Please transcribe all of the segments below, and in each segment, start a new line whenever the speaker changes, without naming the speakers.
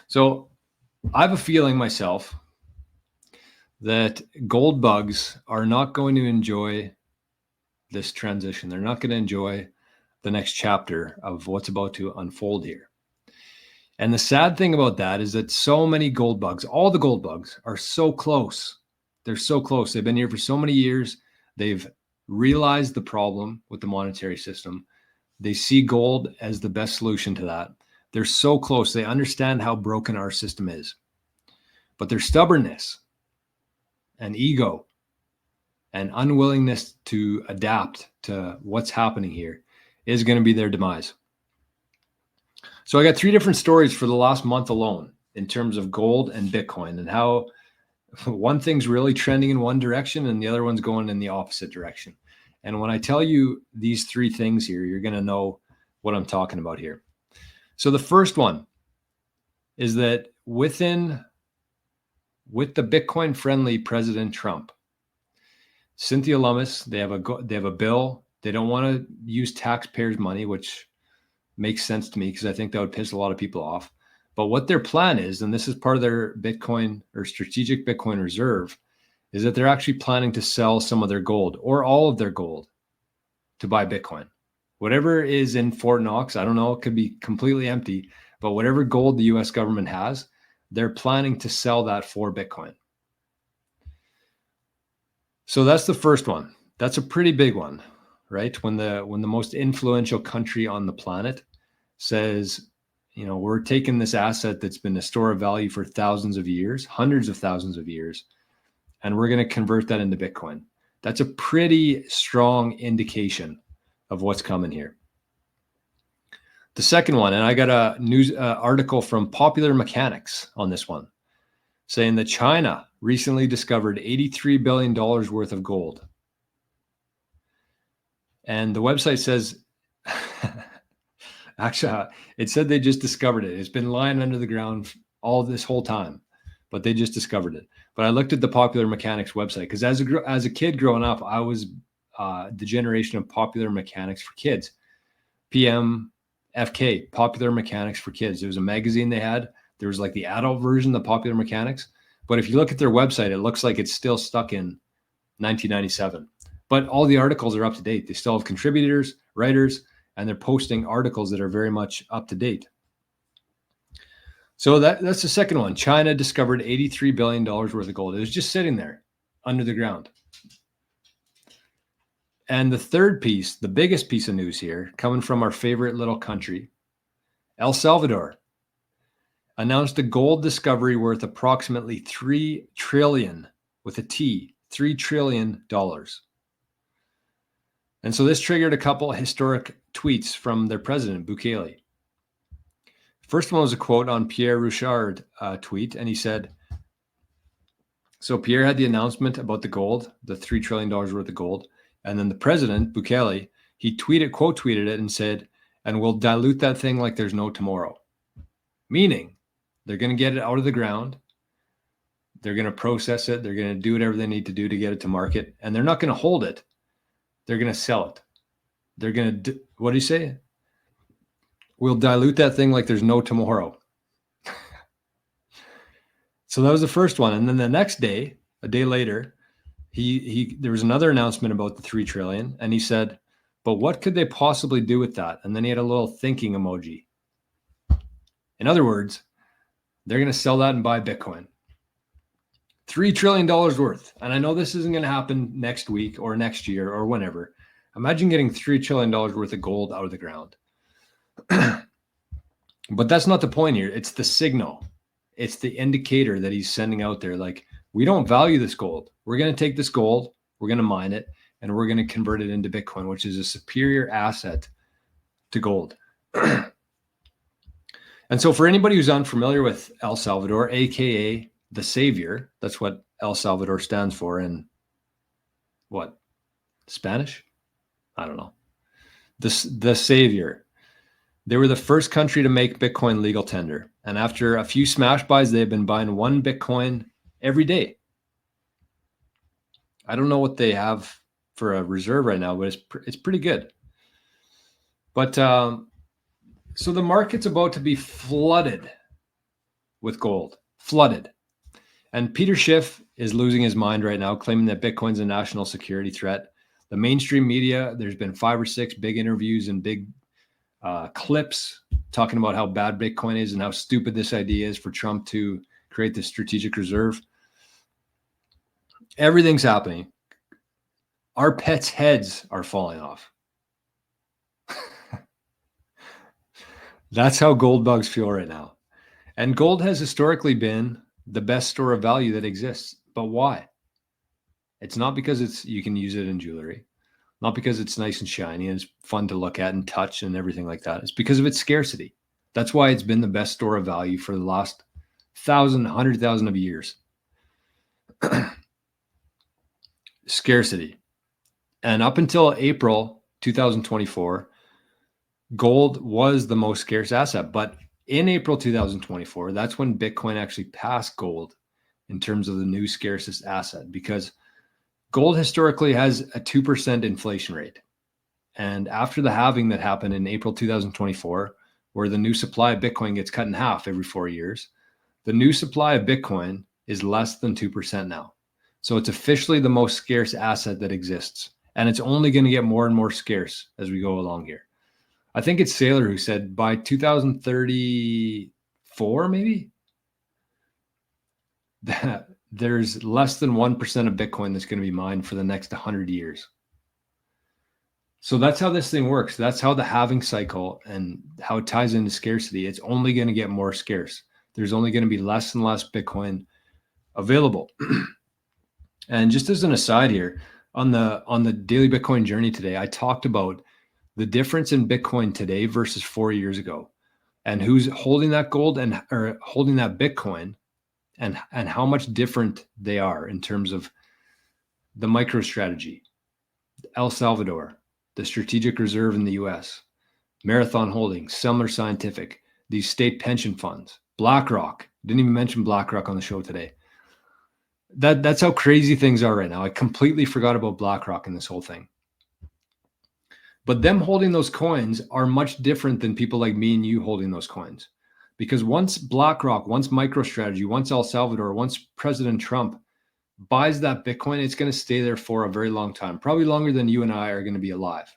So I have a feeling myself that gold bugs are not going to enjoy this transition. They're not going to enjoy the next chapter of what's about to unfold here. And the sad thing about that is that so many gold bugs, all the gold bugs, are so close. They're so close. They've been here for so many years. They've realized the problem with the monetary system. They see gold as the best solution to that. They're so close. They understand how broken our system is. But their stubbornness and ego and unwillingness to adapt to what's happening here is going to be their demise. So I got 3 different stories for the last month alone in terms of gold and Bitcoin, and how one thing's really trending in one direction and the other one's going in the opposite direction. And when I tell you these 3 things here, you're going to know what I'm talking about here. So the first one is that with the Bitcoin friendly President Trump, Cynthia Lummis, they have a bill. They don't want to use taxpayers' money, which makes sense to me because I think that would piss a lot of people off. But what their plan is, and this is part of their Bitcoin or strategic Bitcoin reserve, is that they're actually planning to sell some of their gold or all of their gold to buy Bitcoin. Whatever is in Fort Knox, I don't know, it could be completely empty, but whatever gold the US government has, they're planning to sell that for Bitcoin. So that's the first one. That's a pretty big one, right? When the most influential country on the planet says, we're taking this asset that's been a store of value for thousands of years, hundreds of thousands of years, and we're going to convert that into Bitcoin. That's a pretty strong indication of what's coming here. The second one, and I got a news article from Popular Mechanics on this one, saying that China recently discovered $83 billion worth of gold. And the website says, actually, it said they just discovered it. It's been lying under the ground all this whole time, but they just discovered it. But I looked at the Popular Mechanics website because as a kid growing up, I was the generation of Popular Mechanics for Kids, PMFK, Popular Mechanics for Kids. There was a magazine they had. There was like the adult version, the Popular Mechanics. But if you look at their website, it looks like it's still stuck in 1997. But all the articles are up to date. They still have contributors, writers, and they're posting articles that are very much up to date. So that's the second one. China discovered $83 billion worth of gold. It was just sitting there under the ground. And the third piece, the biggest piece of news here, coming from our favorite little country, El Salvador, announced a gold discovery worth approximately $3 trillion, with a T, $3 trillion. And so this triggered a couple of historic tweets from their president, Bukele. First one was a quote on Pierre Rouchard tweet, and he said, so Pierre had the announcement about the gold, the $3 trillion worth of gold, and then the president, Bukele, he quote tweeted it and said, and we'll dilute that thing like there's no tomorrow. Meaning, they're going to get it out of the ground. They're going to process it. They're going to do whatever they need to do to get it to market. And they're not going to hold it. They're going to sell it. They're going to, what do you say? We'll dilute that thing like there's no tomorrow. So that was the first one. And then the next day, a day later, there was another announcement about the $3 trillion. And he said, but what could they possibly do with that? And then he had a little thinking emoji. In other words, they're going to sell that and buy Bitcoin. $3 trillion worth. And I know this isn't going to happen next week or next year or whenever. Imagine getting $3 trillion worth of gold out of the ground. But that's not the point here. It's the signal. It's the indicator that he's sending out there. Like, we don't value this gold. We're going to take this gold, we're going to mine it, and we're going to convert it into Bitcoin, which is a superior asset to gold. And so for anybody who's unfamiliar with El Salvador, AKA the Savior, that's what El Salvador stands for in what? Spanish? I don't know. The Savior. They were the first country to make Bitcoin legal tender. And after a few smash buys, they've been buying 1 Bitcoin every day. I don't know what they have for a reserve right now, but it's pretty good. But so the market's about to be flooded with gold, flooded. And Peter Schiff is losing his mind right now, claiming that Bitcoin's a national security threat. The mainstream media, there's been 5 or 6 big interviews and big clips talking about how bad Bitcoin is and how stupid this idea is for Trump to create this strategic reserve. Everything's happening. Our pets' heads are falling off. That's how gold bugs feel right now. And gold has historically been the best store of value that exists. But why? It's not because you can use it in jewelry, not because it's nice and shiny and it's fun to look at and touch and everything like that. It's because of its scarcity. That's why it's been the best store of value for the last 100,000 of years. Scarcity. And up until April 2024, gold was the most scarce asset. But in April 2024, that's when Bitcoin actually passed gold in terms of the new scarcest asset, because gold historically has a 2% inflation rate. And after the halving that happened in April 2024, where the new supply of Bitcoin gets cut in half every 4 years, the new supply of Bitcoin is less than 2% now. So it's officially the most scarce asset that exists. And it's only going to get more and more scarce as we go along here. I think it's Saylor who said by 2034, maybe, that there's less than 1% of Bitcoin that's going to be mined for the next 100 years. So that's how this thing works. That's how the halving cycle and how it ties into scarcity. It's only going to get more scarce. There's only going to be less and less Bitcoin available. And just as an aside here, on the daily Bitcoin journey today, I talked about the difference in Bitcoin today versus 4 years ago, and who's holding that gold or holding that Bitcoin, and how much different they are in terms of the MicroStrategy, El Salvador, the Strategic Reserve in the US, Marathon Holdings, Semler Scientific, these state pension funds, BlackRock. Didn't even mention BlackRock on the show today. That's how crazy things are right now. I completely forgot about BlackRock in this whole thing. But them holding those coins are much different than people like me and you holding those coins. Because once BlackRock, once MicroStrategy, once El Salvador, once President Trump buys that Bitcoin, it's going to stay there for a very long time, probably longer than you and I are going to be alive.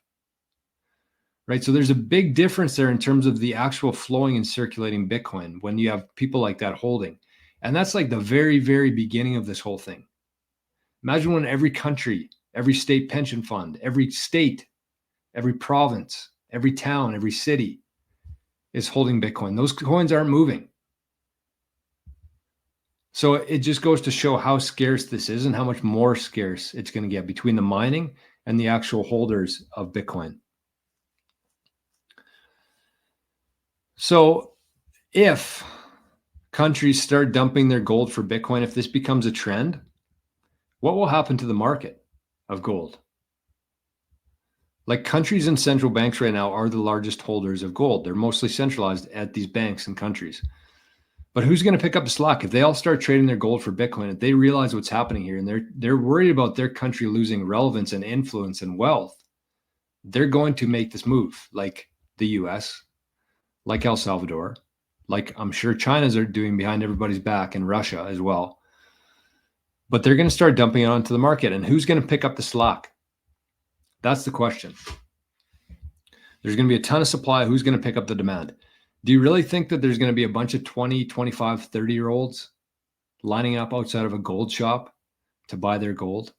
Right? So there's a big difference there in terms of the actual flowing and circulating Bitcoin when you have people like that holding. And that's like the very, very beginning of this whole thing. Imagine when every country, every state pension fund, every state, every province, every town, every city is holding Bitcoin. Those coins aren't moving. So it just goes to show how scarce this is and how much more scarce it's going to get between the mining and the actual holders of Bitcoin. So if countries start dumping their gold for Bitcoin, if this becomes a trend, what will happen to the market of gold? Like, countries and central banks right now are the largest holders of gold. They're mostly centralized at these banks and countries. But who's going to pick up the slack? If they all start trading their gold for Bitcoin, if they realize what's happening here and they're worried about their country losing relevance and influence and wealth, they're going to make this move, like the US, like El Salvador, like I'm sure China's are doing behind everybody's back, and Russia as well. But they're going to start dumping it onto the market. And who's going to pick up the slack? That's the question. There's going to be a ton of supply. Who's going to pick up the demand? Do you really think that there's going to be a bunch of 20, 25, 30-year-olds lining up outside of a gold shop to buy their gold?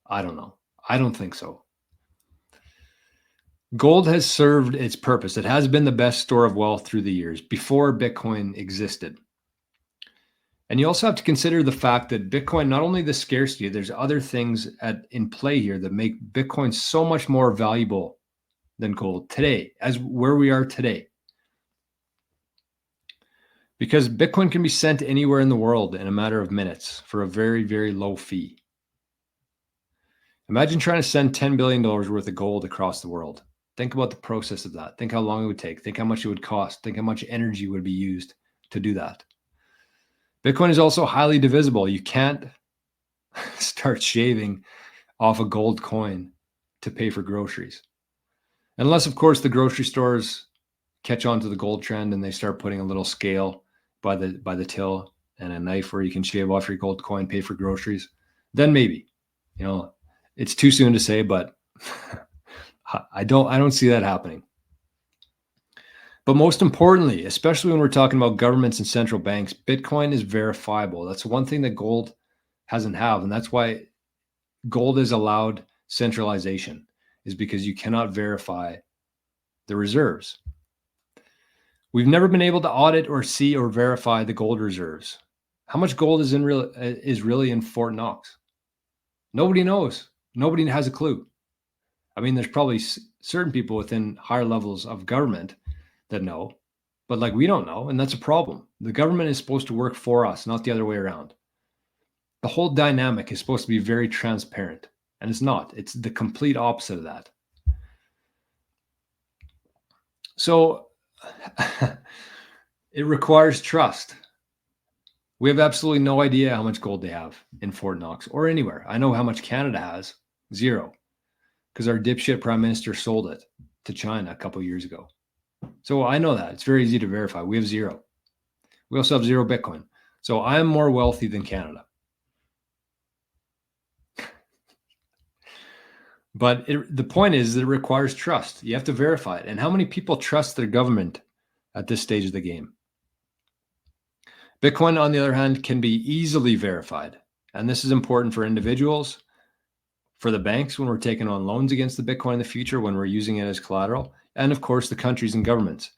I don't know. I don't think so. Gold has served its purpose. It has been the best store of wealth through the years before Bitcoin existed. And you also have to consider the fact that Bitcoin, not only the scarcity, there's other things in play here that make Bitcoin so much more valuable than gold today, as where we are today. Because Bitcoin can be sent anywhere in the world in a matter of minutes for a very, very low fee. Imagine trying to send $10 billion worth of gold across the world. Think about the process of that. Think how long it would take. Think how much it would cost. Think how much energy would be used to do that. Bitcoin is also highly divisible. You can't start shaving off a gold coin to pay for groceries. Unless, of course, the grocery stores catch on to the gold trend and they start putting a little scale by the till and a knife where you can shave off your gold coin, pay for groceries, then maybe, it's too soon to say, but I don't see that happening. But most importantly, especially when we're talking about governments and central banks, Bitcoin is verifiable. That's one thing that gold hasn't have, and that's why gold is allowed centralization, is because you cannot verify the reserves. We've never been able to audit or see or verify the gold reserves. How much gold is really in Fort Knox? Nobody knows. Nobody has a clue. I mean, there's probably certain people within higher levels of government that know, but like we don't know, and that's a problem. The government is supposed to work for us, not the other way around. The whole dynamic is supposed to be very transparent, and it's not. It's the complete opposite of that. So it requires trust. We have absolutely no idea how much gold they have in Fort Knox or anywhere. I know how much Canada has, 0, because our dipshit prime minister sold it to China a couple of years ago. So I know that. It's very easy to verify. We have 0. We also have 0 Bitcoin. So I am more wealthy than Canada. But the point is that it requires trust. You have to verify it. And how many people trust their government at this stage of the game? Bitcoin, on the other hand, can be easily verified. And this is important for individuals, for the banks when we're taking on loans against the Bitcoin in the future, when we're using it as collateral, and of course, the countries and governments.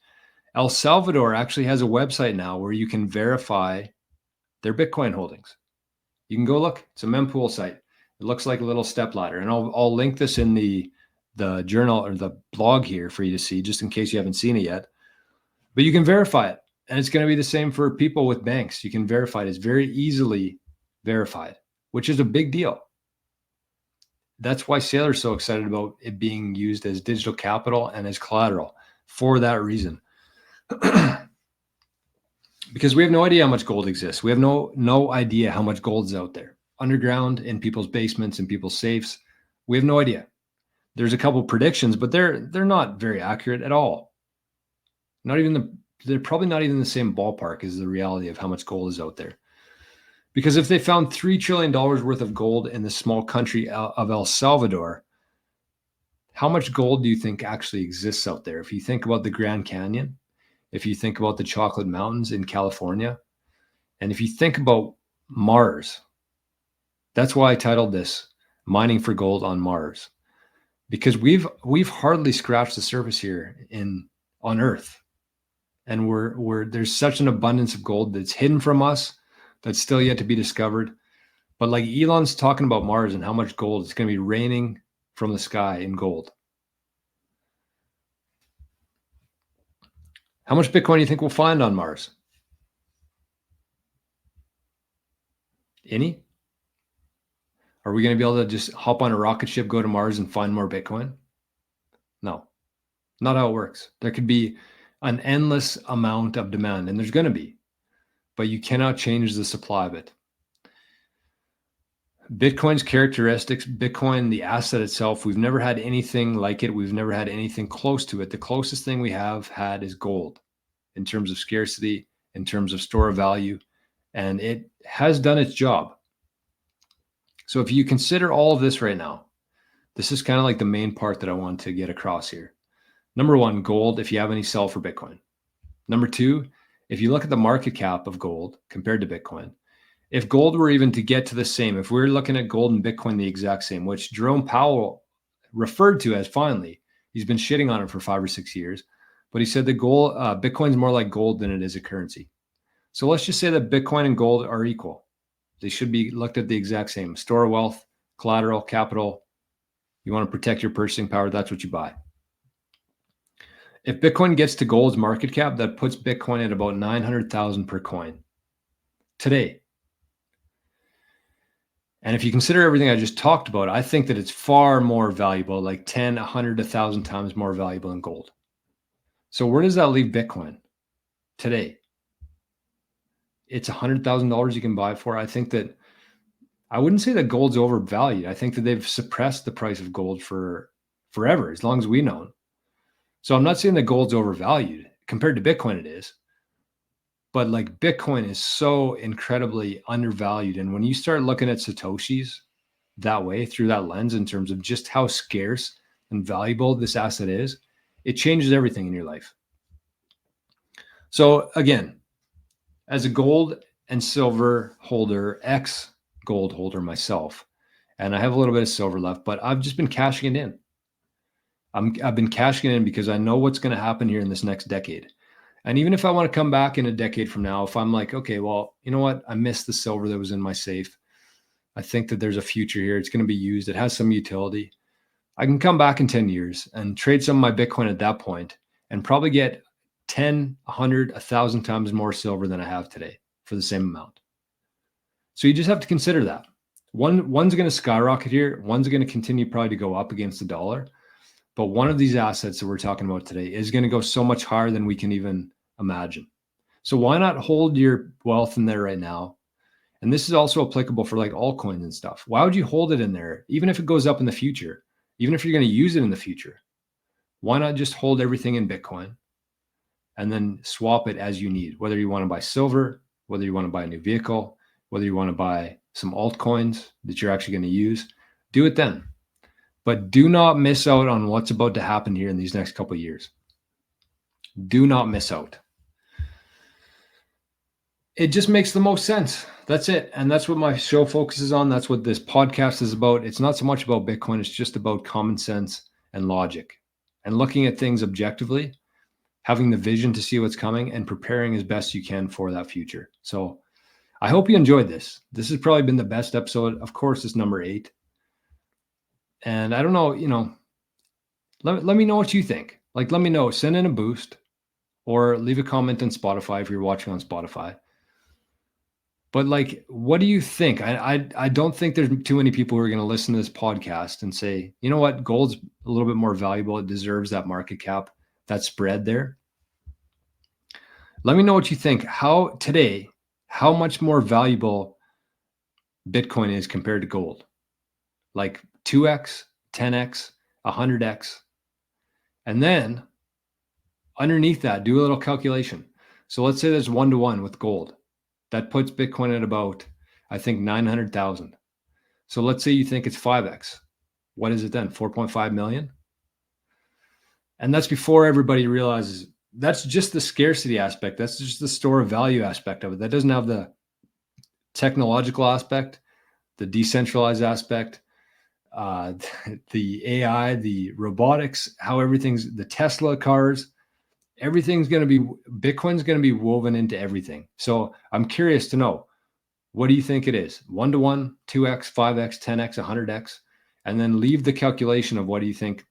El Salvador actually has a website now where you can verify their Bitcoin holdings. You can go look. It's a mempool site. It looks like a little stepladder. And I'll link this in the journal or the blog here for you to see, just in case you haven't seen it yet. But you can verify it. And it's going to be the same for people with banks. You can verify it. It's very easily verified, which is a big deal. That's why Saylor's so excited about it being used as digital capital and as collateral for that reason. Because we have no idea how much gold exists. We have no idea how much gold is out there, underground, in people's basements, in people's safes. We have no idea. There's a couple predictions, but they're not very accurate at all. They're probably not even in the same ballpark as the reality of how much gold is out there. Because if they found $3 trillion worth of gold in the small country of El Salvador, how much gold do you think actually exists out there? If you think about the Grand Canyon, if you think about the Chocolate Mountains in California, and if you think about Mars, that's why I titled this Mining for Gold on Mars. Because we've hardly scratched the surface here on Earth. And there's such an abundance of gold that's hidden from us, that's still yet to be discovered. But like Elon's talking about Mars and how much gold, it's going to be raining from the sky in gold. How much Bitcoin do you think we'll find on Mars? Any? Are we going to be able to just hop on a rocket ship, go to Mars and find more Bitcoin? No, not how it works. There could be an endless amount of demand, and there's going to be, but you cannot change the supply of it. Bitcoin's characteristics, Bitcoin, the asset itself, we've never had anything like it. We've never had anything close to it. The closest thing we have had is gold in terms of scarcity, in terms of store of value, and it has done its job. So if you consider all of this right now, this is kind of like the main part that I want to get across here. Number 1, gold, if you have any, sell for Bitcoin. Number 2, if you look at the market cap of gold compared to Bitcoin, if gold were even to get to the same, if we're looking at gold and Bitcoin the exact same, which Jerome Powell referred to as finally, he's been shitting on it for 5 or 6 years, but he said that Bitcoin's more like gold than it is a currency. So let's just say that Bitcoin and gold are equal. They should be looked at the exact same. Store of wealth, collateral, capital. You want to protect your purchasing power, that's what you buy. If Bitcoin gets to gold's market cap, that puts Bitcoin at about 900,000 per coin today. And if you consider everything I just talked about, I think that it's far more valuable, like 10, 100, 1,000 times more valuable than gold. So where does that leave Bitcoin today? It's $100,000 you can buy it for. I think that I wouldn't say that gold's overvalued. I think that they've suppressed the price of gold for forever, as long as we know. So I'm not saying that gold's overvalued. Compared to Bitcoin, it is. But like Bitcoin is so incredibly undervalued. And when you start looking at Satoshis that way, through that lens, in terms of just how scarce and valuable this asset is, it changes everything in your life. So again, as a gold and silver holder, ex gold holder myself, and I have a little bit of silver left, but I've just been cashing it in. I've been cashing it in because I know what's going to happen here in this next decade. And even if I want to come back in a decade from now, if I'm like, okay, well, you know what? I missed the silver that was in my safe. I think that there's a future here. It's going to be used. It has some utility. I can come back in 10 years and trade some of my Bitcoin at that point and probably get 10, 100, 1,000 times more silver than I have today for the same amount. So you just have to consider that. One's going to skyrocket here. One's going to continue probably to go up against the dollar. But one of these assets that we're talking about today is going to go so much higher than we can even imagine. So why not hold your wealth in there right now? And this is also applicable for like altcoins and stuff. Why would you hold it in there, even if it goes up in the future, even if you're going to use it in the future? Why not just hold everything in Bitcoin and then swap it as you need, whether you want to buy silver, whether you want to buy a new vehicle, whether you want to buy some altcoins that you're actually going to use, do it then. But do not miss out on what's about to happen here in these next couple of years. Do not miss out. It just makes the most sense. That's it. And that's what my show focuses on. That's what this podcast is about. It's not so much about Bitcoin. It's just about common sense and logic and looking at things objectively, having the vision to see what's coming and preparing as best you can for that future. So I hope you enjoyed this. This has probably been the best episode. Of course, it's number 8. And I don't know, let me know what you think. Like, let me know, send in a boost or leave a comment on Spotify if you're watching on Spotify. But like, what do you think? I don't think there's too many people who are going to listen to this podcast and say, you know what, gold's a little bit more valuable. It deserves that market cap, that spread there. Let me know what you think. How much more valuable Bitcoin is compared to gold? Like 2x, 10x, 100x. And then underneath that, do a little calculation. So let's say there's 1-to-1 with gold. That puts Bitcoin at about, I think, 900,000. So let's say you think it's 5x. What is it then? 4.5 million? And that's before everybody realizes that's just the scarcity aspect. That's just the store of value aspect of it. That doesn't have the technological aspect, the decentralized aspect, the AI, the robotics, how everything's, the Tesla cars, everything's going to be, Bitcoin's going to be woven into everything. So I'm curious to know, what do you think it is? 1-to-1, 2x, 5x, 10x, 100x, and then leave the calculation of what do you think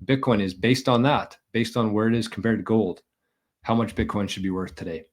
Bitcoin is based on that, based on where it is compared to gold, how much Bitcoin should be worth today.